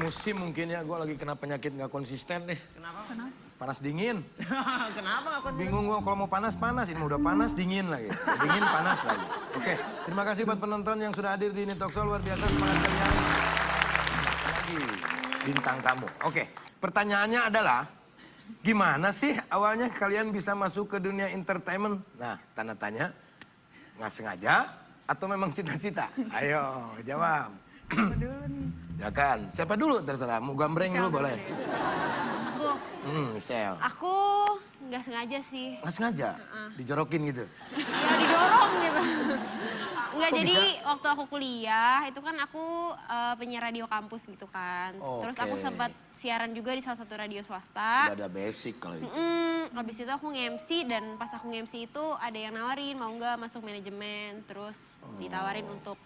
musim mungkin ya, gue lagi kena penyakit nggak konsisten deh. Kenapa? Panas dingin. Kenapa nggak konsisten? Bingung gue kalau mau panas, ini udah panas, dingin lagi. Dingin, panas lagi. Oke, terima kasih buat penonton yang sudah hadir di Ini Talk Show. Luar biasa semangat kalian. Lagi bintang tamu. Oke, pertanyaannya adalah, gimana sih awalnya kalian bisa masuk ke dunia entertainment? Nah, tanda tanya, nggak sengaja atau memang cita-cita? Ayo, jawab. Siapa dulu nih? Silakan, siapa dulu terserah, mau gambreng dulu boleh. Aku, Michelle. aku nggak sengaja sih. Nggak sengaja? Dijorokin gitu? Ya didorong gitu. Enggak, Kok jadi bisa? waktu aku kuliah itu kan aku penyiar radio kampus gitu kan. Terus aku Oke. sempat siaran juga di salah satu radio swasta. Udah ada basic kalau itu. Habis itu aku nge-MC dan pas aku nge-MC itu ada yang nawarin mau nggak masuk manajemen. Terus ditawarin untuk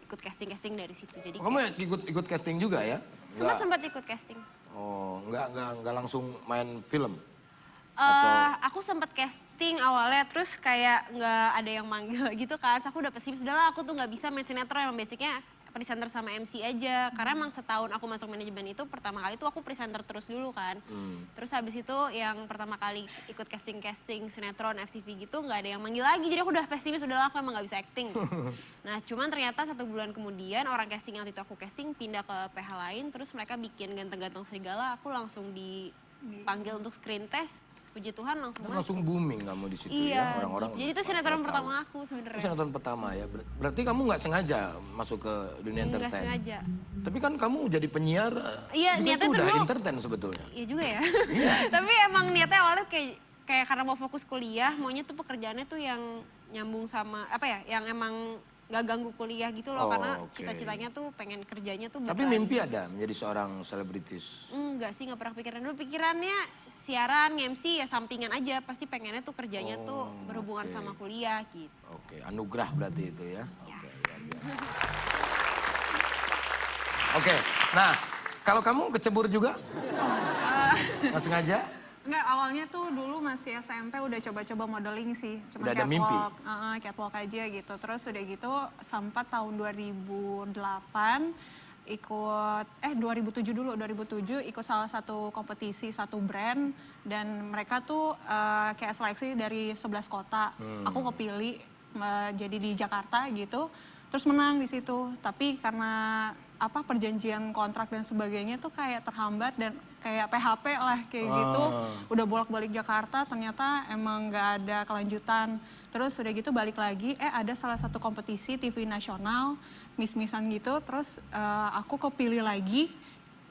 ikut casting-casting dari situ. Jadi Kamu ikut casting juga ya? sempat ikut casting. Oh, nggak langsung main film? Aku sempat casting awalnya terus kayak nggak ada yang manggil gitu kan. Terus aku udah pesimis, udahlah aku tuh nggak bisa main sinetron, emang basicnya presenter sama MC aja. Karena emang setahun aku masuk manajemen itu pertama kali tuh aku presenter terus dulu kan. Terus habis itu yang pertama kali ikut casting-casting sinetron FTV gitu nggak ada yang manggil lagi. Jadi aku udah pesimis, udahlah aku emang nggak bisa acting. Nah cuman ternyata 1 bulan kemudian orang casting yang waktu itu aku casting pindah ke PH lain. Terus mereka bikin Ganteng-Ganteng Serigala, aku langsung dipanggil untuk screen test. Puji Tuhan langsung Kan masuk. langsung booming kamu di situ Iya, ya, orang-orang. gitu. Jadi itu sinetron tahu. pertama aku Itu sebenarnya. sinetron pertama ya. Berarti kamu nggak sengaja masuk ke dunia Nggak entertain? sengaja. Tapi kan kamu jadi penyiar, Iya, juga niatnya itu tuh udah dulu- entertain sebetulnya. Iya juga ya. Iya. Tapi emang niatnya awalnya kayak karena mau fokus kuliah, maunya tuh pekerjaannya tuh yang nyambung sama apa ya, yang emang gak ganggu kuliah gitu loh, Oh, karena oke. cita-citanya tuh pengen kerjanya tuh Tapi beneran. mimpi ada menjadi seorang selebritis. Enggak sih, gak pernah pikiran dulu. Pikirannya siaran, MC ya sampingan aja. Pasti pengennya tuh kerjanya tuh berhubungan oke. sama kuliah gitu. Oke, anugerah berarti itu ya. Oke, luar biasa. Oke, nah kalau kamu kecebur juga? Nggak sengaja? Enggak, awalnya tuh dulu masih SMP udah coba-coba modeling sih. Cuma Udah ada mimpi? catwalk aja gitu. Terus udah gitu sempat tahun 2008 2007 ikut salah satu kompetisi satu brand. Dan mereka tuh kayak seleksi dari 11 kota. Aku kepilih jadi di Jakarta gitu. Terus menang di situ. Tapi karena perjanjian kontrak dan sebagainya tuh kayak terhambat dan kayak PHP lah kayak gitu. Udah bolak-balik Jakarta ternyata emang nggak ada kelanjutan. Terus udah gitu balik lagi, ada salah satu kompetisi TV nasional, miss-missan gitu. Terus aku kepilih lagi,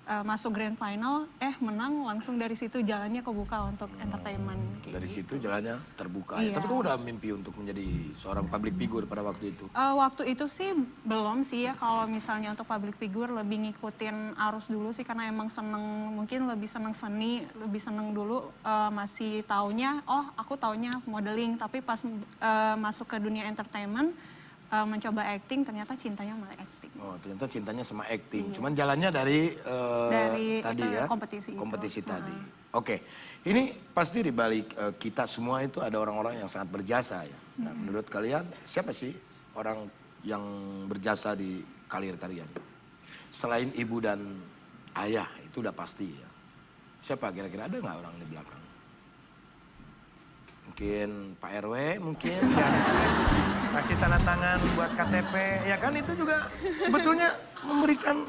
masuk grand final, menang langsung dari situ jalannya kebuka untuk entertainment. Kayak Dari gitu. situ jalannya terbuka ya. Iya. Tapi kamu udah mimpi untuk menjadi seorang public figure pada waktu itu? Waktu itu sih belum sih ya, kalau misalnya untuk public figure lebih ngikutin arus dulu sih karena emang seneng, mungkin lebih seneng seni, lebih seneng dulu masih taunya, aku taunya modeling, tapi pas masuk ke dunia entertainment, mencoba acting ternyata cintanya malah acting. Oh, ternyata cintanya sama acting. Cuman jalannya dari, Dari tadi itu, ya? kompetisi itu. Kompetisi tadi. Oke, ini pasti di balik kita semua itu ada orang-orang yang sangat berjasa ya. Nah, menurut kalian siapa sih orang yang berjasa di karir kalian? Selain ibu dan ayah, itu udah pasti ya. Siapa kira-kira, ada nggak orang di belakang? Mungkin Pak RW, mungkin yang kasih tanda tangan buat KTP, ya kan itu juga sebetulnya memberikan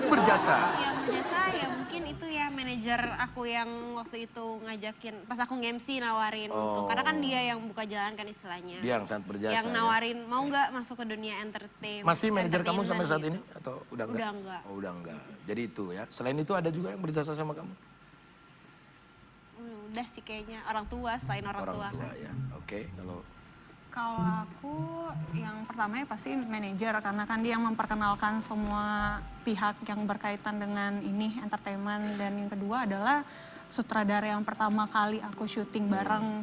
berjasa. Yang berjasa ya mungkin itu ya manajer aku yang waktu itu ngajakin, pas aku nge-MC nawarin untuk, karena kan dia yang buka jalan kan istilahnya. Dia yang sangat berjasa. Yang ya. nawarin, mau nggak masuk ke dunia entertainment. Masih manajer kamu sampai saat gitu. ini atau udah enggak? Udah enggak. Oh, udah enggak. Jadi itu ya. Selain itu ada juga yang berjasa sama kamu? Udah sih kayaknya orang tua, selain orang tua. ya. Oke, kalau Kalau aku yang pertama ya pasti manajer karena kan dia yang memperkenalkan semua pihak yang berkaitan dengan ini entertainment, dan yang kedua adalah sutradara yang pertama kali aku syuting bareng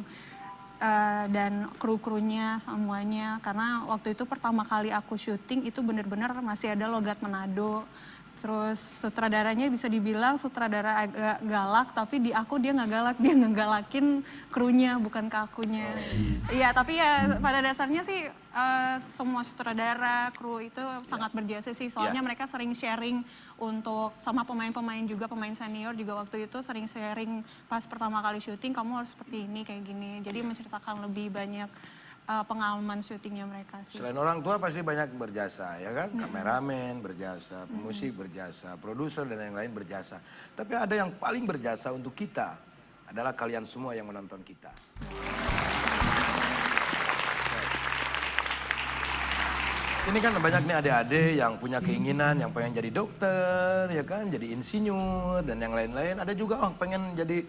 dan kru-krunya semuanya, karena waktu itu pertama kali aku syuting itu benar-benar masih ada logat Manado Terus sutradaranya bisa dibilang sutradara agak galak, tapi di aku dia nggak galak, dia ngegalakin krunya bukan ke akunya. Iya, tapi ya pada dasarnya sih semua sutradara, kru itu sangat berjasa sih. Soalnya mereka sering sharing untuk sama pemain-pemain juga, pemain senior juga waktu itu sering sharing pas pertama kali syuting, kamu harus seperti ini, kayak gini. Jadi menceritakan lebih banyak pengalaman syutingnya mereka sih. Selain orang tua pasti banyak berjasa, ya kan? Kameramen berjasa, pemusik berjasa, produser dan yang lain berjasa. Tapi ada yang paling berjasa untuk kita adalah kalian semua yang menonton kita. Ini kan banyak nih adik-adik yang punya keinginan, yang pengen jadi dokter, ya kan? Jadi insinyur dan yang lain-lain. Ada juga pengen jadi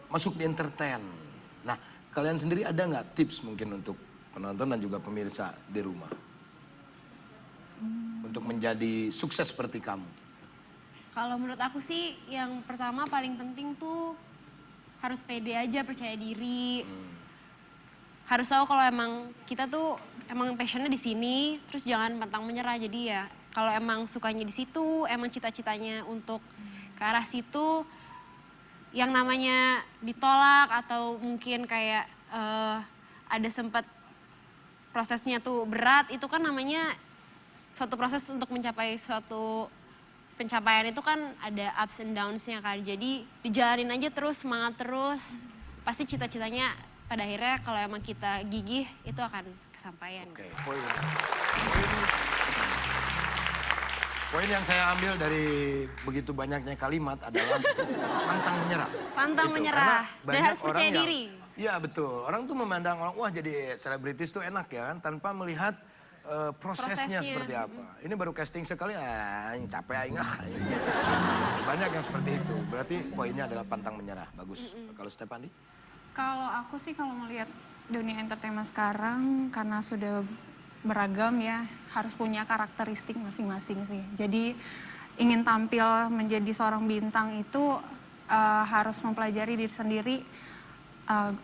masuk di entertain. Nah, kalian sendiri ada nggak tips mungkin untuk penonton dan juga pemirsa di rumah? Untuk menjadi sukses seperti kamu. Kalau menurut aku sih yang pertama paling penting tuh harus pede aja, percaya diri. Harus tahu kalau emang kita tuh emang passionnya di sini, terus jangan pantang menyerah. Jadi ya kalau emang sukanya di situ, emang cita-citanya untuk ke arah situ, yang namanya ditolak atau mungkin kayak ada sempat prosesnya tuh berat, itu kan namanya suatu proses untuk mencapai suatu pencapaian itu kan ada ups and downs-nya kan. Jadi dijalanin aja terus, semangat terus. Pasti cita-citanya pada akhirnya kalau emang kita gigih itu akan kesampaian. Oke, poin yang saya ambil dari begitu banyaknya kalimat adalah pantang menyerah. Pantang menyerah dan harus percaya diri. Iya betul, orang tuh memandang orang, wah jadi selebritis tuh enak ya kan, tanpa melihat prosesnya seperti apa. Ini baru casting sekali, capek aing. Banyak yang seperti itu, berarti poinnya adalah pantang menyerah, bagus. Kalau Stephanie? Kalau aku sih kalau melihat dunia entertainment sekarang karena sudah beragam ya, harus punya karakteristik masing-masing sih. Jadi ingin tampil menjadi seorang bintang itu harus mempelajari diri sendiri.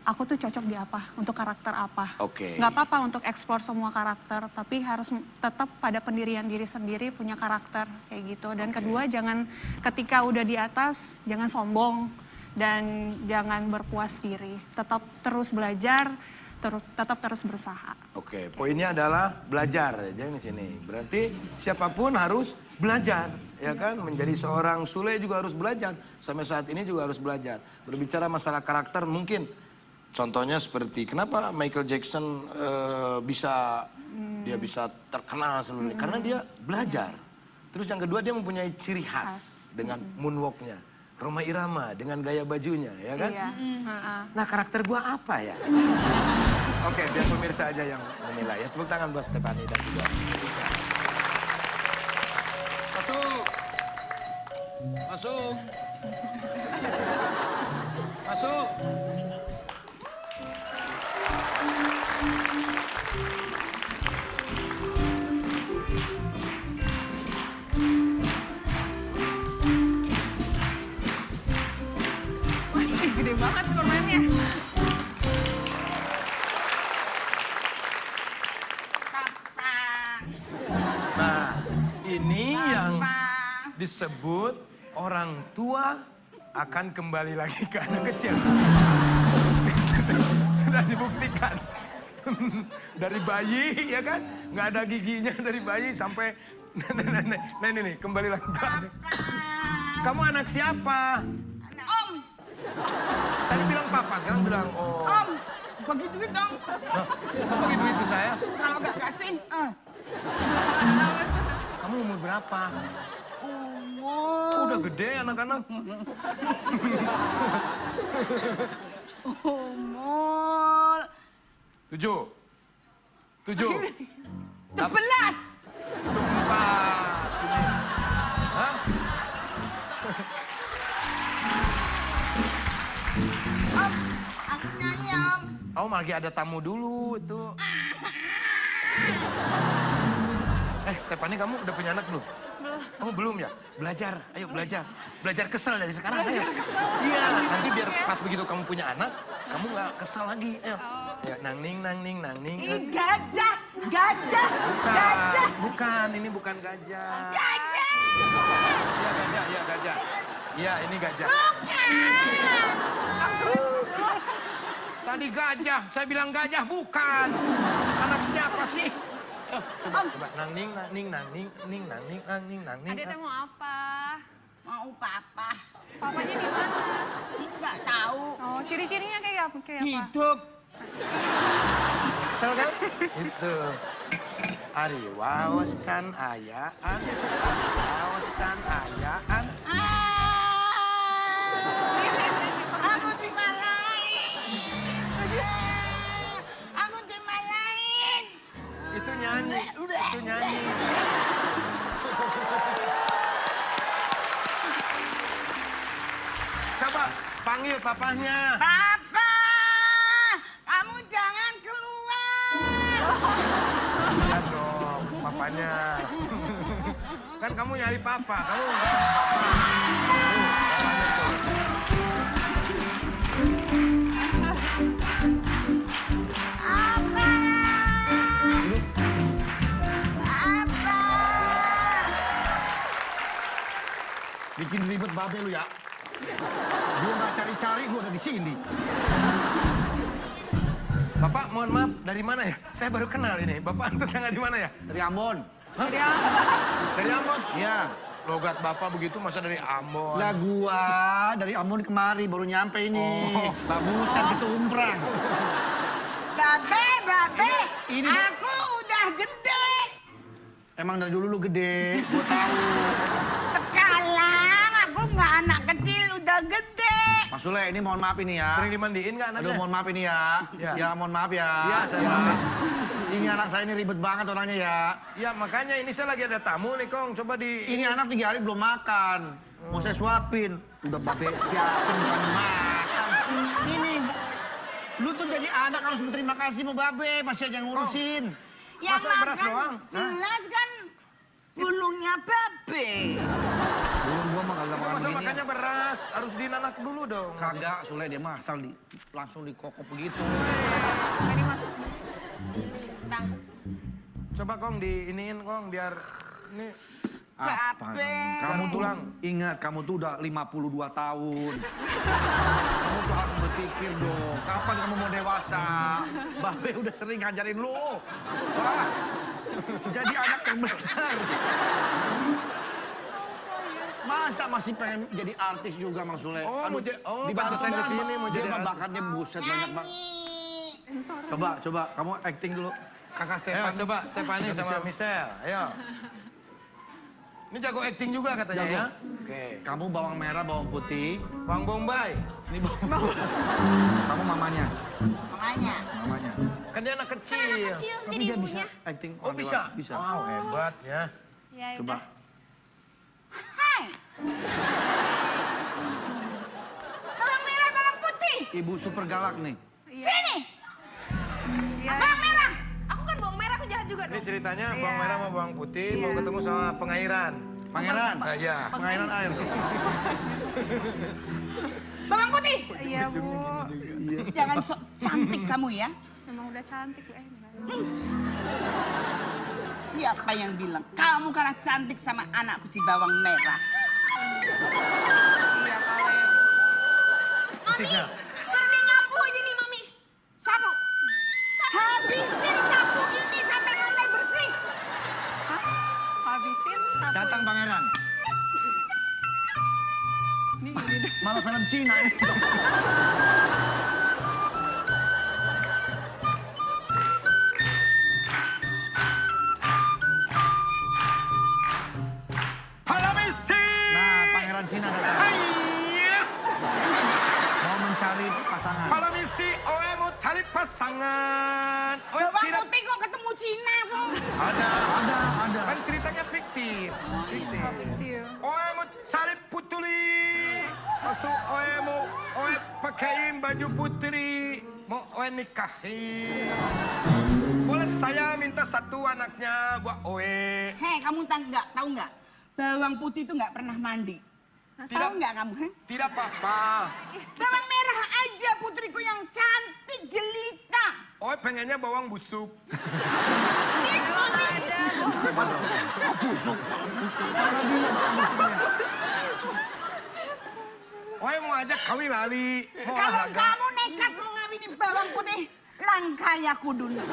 Aku tuh cocok di apa, untuk karakter apa. Oke. Nggak apa-apa untuk eksplor semua karakter, tapi harus tetap pada pendirian diri sendiri, punya karakter kayak gitu. Dan kedua, jangan ketika udah di atas, jangan sombong dan jangan berpuas diri. Tetap terus belajar, tetap terus berusaha. Oke, poinnya adalah belajar aja di sini. Berarti siapapun harus belajar, ya kan? Menjadi seorang Sule juga harus belajar. Sampai saat ini juga harus belajar. Berbicara masalah karakter mungkin, contohnya seperti kenapa Michael Jackson dia bisa terkenal seluruhnya? Karena dia belajar. Terus yang kedua dia mempunyai ciri khas dengan moonwalknya. Rhoma Irama dengan gaya bajunya, ya kan? Iya. Nah, karakter gua apa ya? Oke, biar pemirsa aja yang menilai ya. Tepuk tangan buat Stephanie dan juga Lisa. Masuk. Masuk. Masuk. Wah, gede banget permainnya. Nah, ini yang disebut orang tua akan kembali lagi ke anak kecil. Sudah dibuktikan. Dari bayi, ya kan? Nggak ada giginya dari bayi sampai nenek-nenek. Nah ini nih, kembali lagi ke anak. Kamu anak siapa? Om, Tadi bilang papa, sekarang bilang oh. Om, bagi duit dong. Nah, kamu bagi duit ke saya? Kalau gak kasih, Kamu umur berapa? umur, Udah gede anak-anak. umur 7. 7. 11. Itu 4. Hah? Om, aku nyanyi om. Oh, lagi ada tamu dulu itu. Stephanie, kamu udah punya anak belum? Belum. Kamu belum ya? Belajar, ayo belajar. Belajar kesel dari sekarang, ayo. Belajar kesel. Iya, nanti biar pas begitu kamu punya anak, kamu gak kesel lagi, ayo. Ya, nang ning. Ih, gajah, gajah, gajah. Bukan, ini bukan gajah. Gajah. Iya gajah, iya gajah. Iya ini gajah. Tadi gajah, saya bilang gajah bukan. Anak siapa sih? Coba, nangning. Aditnya mau apa? Mau papa. Papanya di mana? Nggak tahu. Oh, ciri-cirinya kayak apa? Hidup. Excel kan? Itu. Ari waos can ayaan. Waos can ayaan. Aku dimalain. Aku dimalain. Itu nyanyi. Itu nyanyi. Coba panggil papahnya. Papa, kamu jangan keluar. Iya dong, papanya. Kan kamu nyari papa, kamu nggak ada papa. Tuh, papanya tuh. Apa? Apa? Bikin ribet babe lu ya. Gua nggak cari-cari, gua ada di sini. Bapak, mohon maaf, dari mana ya? Saya baru kenal ini. Bapak tetangga di mana ya? Dari Ambon. Dari Ambon? Iya. Logat Bapak begitu masa dari Ambon? Lah gua dari Ambon kemari baru nyampe ini. Oh. Babusan gitu umrah. Babe, Ini- aku udah gede. Emang dari dulu lu gede, gua tahu. Sekarang aku nggak anak kecil, udah gede. Mas Sule, ini mohon maaf ini ya. Sering dimandiin nggak anaknya? Aduh, mohon maaf ini ya. Ya. Ya, mohon maaf ya. Iya, saya maafin. Ini anak saya ini ribet banget orangnya ya. Ya makanya ini saya lagi ada tamu nih Kong, coba di... Ini anak 3 hari belum makan. Mau saya suapin. Udah babe siapin bukan makan. Ini, lu tuh jadi anak harus berterima kasih sama babe. Masih aja ngurusin. Yang Masa beras makan doang? gelas kan bulunya babe. Belum gua mah kagak Kok makan masa begini. makannya beras? Harus dinanak dulu dong. Kagak, Sule dia mah asal langsung dikokop begitu. Nggak dimasuk. Coba Kong diiniin Kong biar ini Apa? Babe. Kamu tuh tulang. ingat, kamu tuh udah 52 tahun. Kamu tuh harus berpikir dong, kapan kamu mau dewasa? Babe udah sering ngajarin lu. Wah, jadi anak yang benar. Masa masih pengen jadi artis juga Mang Sule? Oh, mau dibantu pantesan banget. kesini mau Dia jadi mah artis. bakatnya buset banyak banget. Nyanyi. Coba, kamu acting dulu. Kakak Ayo Stefan. coba Stephanie sama Michelle, ayo. Ini jago acting juga katanya Jago. ya? Oke. Kamu bawang merah, bawang putih. Bang Bombay, Ini bawang. Kamu mamanya. Makanya. Mamanya. kan dia anak kecil. Kecil Tapi jadi dia ibunya. bisa acting. Oh orang bisa? dewasa. Bisa. Wow hebat ya. Ya Coba. udah. Hai. Bawang merah, bawang putih. Ibu super galak nih. Sini. Iya. Bawang merah. Aku kan bawang merah, aku jahat juga Ini dong. ceritanya bawang merah sama bawang putih mau ketemu sama pengairan. Pangeran. Nah, ya. Pengairan air. Bawang putih. Iya, Bu. Jangan sok cantik kamu ya. Emang udah cantik, Bu. Siapa yang bilang kamu kalah cantik sama anakku si bawang merah? Iya, kali. Musiknya. Suruh dia nyapu aja nih, Mami. Sapu. Habisin sapu ini sampai lantai bersih. Habisin sapu. Datang pangeran. Malah film Cina ini. Palamisi. Nah, pangeran Cina datang. Iya. Mau mencari pasangan. Palamisi, oe mau cari pasangan. Oe Bawang tidak putih kok ketemu Cina kok. ada. Ada. Kan ceritanya fiktif. Fiktif. Iya. Oe mau cari putri. Maksud oe pakaiin baju putri. Mau oe nikahin. Boleh saya minta satu anaknya buat oe. Hei, kamu tahu nggak? Bawang putih itu nggak pernah mandi. Tidak. Tahu nggak kamu? Heh? Tidak apa-apa. Bawang merah aja putriku yang cantik jelita. Oe pengennya bawang busuk. Nih, Mami. busuk. Mana dia busuknya? Oe mau ajak kawin lali, mau Kalau olahraga. kamu nekat mau ngawinin bawang putih, langkah ya kuduna.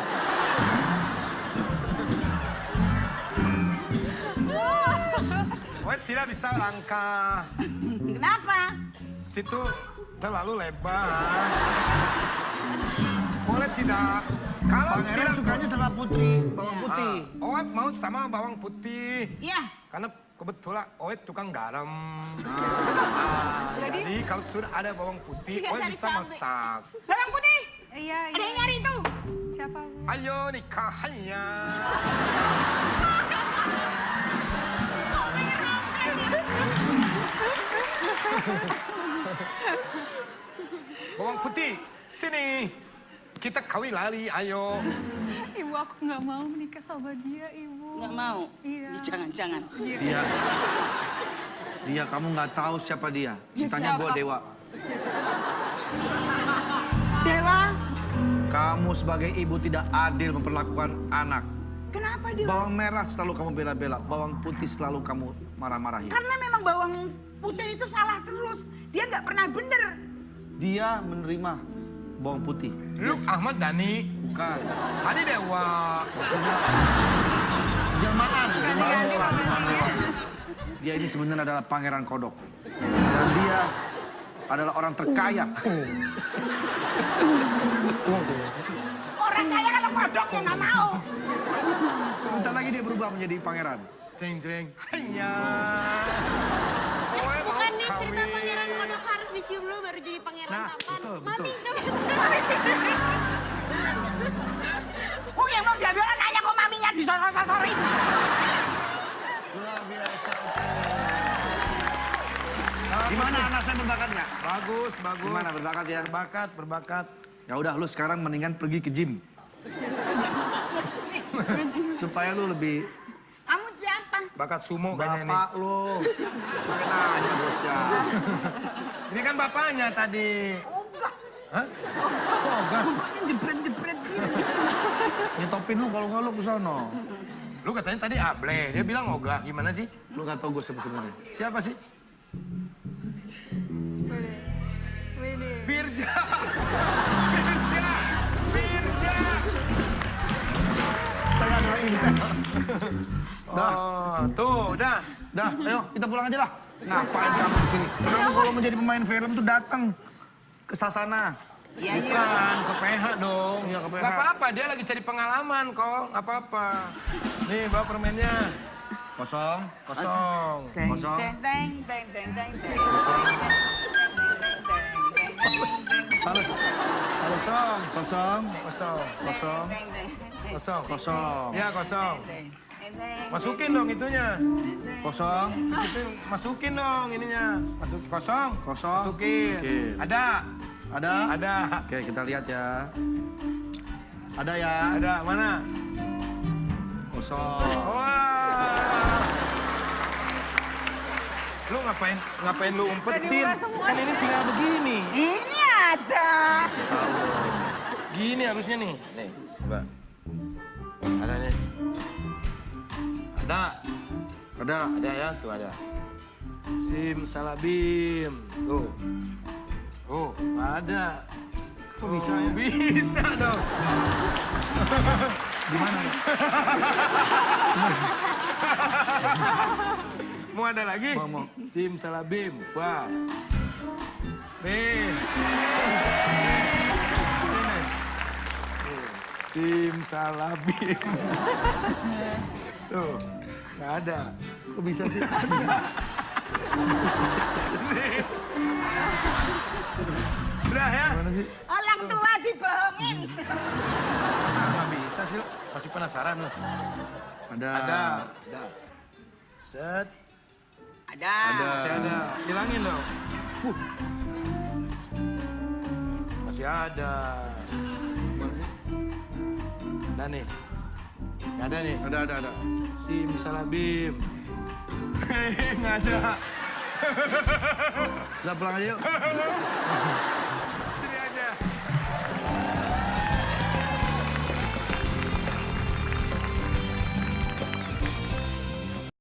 Oe tidak bisa langkah. Kenapa? Situ terlalu lebar. Boleh tidak? Kalau Pangeran tidak sukanya sama putri, bawang putih. Oe mau sama bawang putih. Ya, Karena kebetulan Oe tukang garam. Jadi kalau sudah ada bawang putih, Tidak Oe cari bisa cabai. masak. bawang putih. Iya, Ada yang nyari itu. Siapa? Ayo nikahnya. Bawang putih, sini. Kita kawin lari, ayo. Ibu, aku nggak mau menikah sama dia, Ibu. Nggak mau? Iya. Jangan. Dia kamu nggak tahu siapa dia. Cintanya gue siapa? Dewa. Dewa, Kamu sebagai ibu tidak adil memperlakukan anak. kenapa Dewa? Bawang merah selalu kamu bela-bela, bawang putih selalu kamu marah-marahin. Karena memang bawang putih itu salah terus. Dia nggak pernah bener. Dia menerima bawang putih. Lu Ahmad Dhani. Bukan. Tadi Dewa. Jelmaan. Dia ini sebenarnya adalah pangeran kodok. Dan dia adalah orang terkaya. Orang kaya kalau kodoknya nggak mau. Sebentar lagi dia berubah menjadi pangeran. Ceng-ceng. Hanya. Oe mau Bukannya cerita kawin. pangeran kodok harus dicium lu baru jadi pangeran Nah, tampan. betul. Mami, coba. Oh yang mau diambil orang kaya kok maminya disosor-sosorin. Luar biasa. Gimana anak saya berbakatnya? Bagus. Gimana berbakat ya? Berbakat. Ya udah, lu sekarang mendingan pergi ke gym. Supaya lu lebih Kamu siapa? Bakat sumo kayaknya ini. bapak lu. Pakai nanya bosnya. Ini kan bapaknya tadi. Ogah. Hah? Oh, enggak. Pokoknya jebret-jebret gitu. Nyetopin lu kalau nggak lu ke sono. Lu katanya tadi Able, dia bilang ogah. Gimana sih? Lu nggak tahu gue sebenarnya. Siapa sih? Wede. Firja. Saya adalah Intel. Oh, tuh, udah. Dah, ayo kita pulang aja lah. Ngapain kamu di sini? Kamu kalau menjadi pemain film tuh datang ke Sasana. Iya. Bukan, ke PH dong. Iya, ke PH. Gak apa-apa, dia lagi cari pengalaman kok. Gak apa-apa. Nih, bawa permennya. Kosong. Kosong. Kosong. Halus. Kosong. Kosong. Kosong. Kosong. Kosong. Kosong. Ya, kosong. Masukin dong itunya. Kosong. Itu masukin dong ininya. Masuk kosong. Kosong. Masukin. Oke. Ada. Ada? Ada. Oke, kita lihat ya. Ada ya? Ada. Mana? Kosong. Wah. Lu ngapain lu umpetin? Kan ini tinggal begini. Ini ada. Gini harusnya nih. Nih, coba. Ada nih. Ada. Ada. Ada ya, tuh ada. Simsalabim. Tuh. Oh, ada. Kok bisa ya? Bisa dong. Gimana? Mau ada lagi? Mau. Simsalabim. Wah. Nih. Ini. Simsalabim. Tuh, nggak ada. Kok bisa sih? Udah ya? Gimana sih? Orang tua dibohongin. Masa nggak bisa sih lo? Masih penasaran lo? Ada. Ada. Set. Ada. Masih ada. Hilangin dong. Masih ada. Ada nih. Nggak ada nih. Ada. Simsalabim. Nggak ada. Udah pulang aja yuk.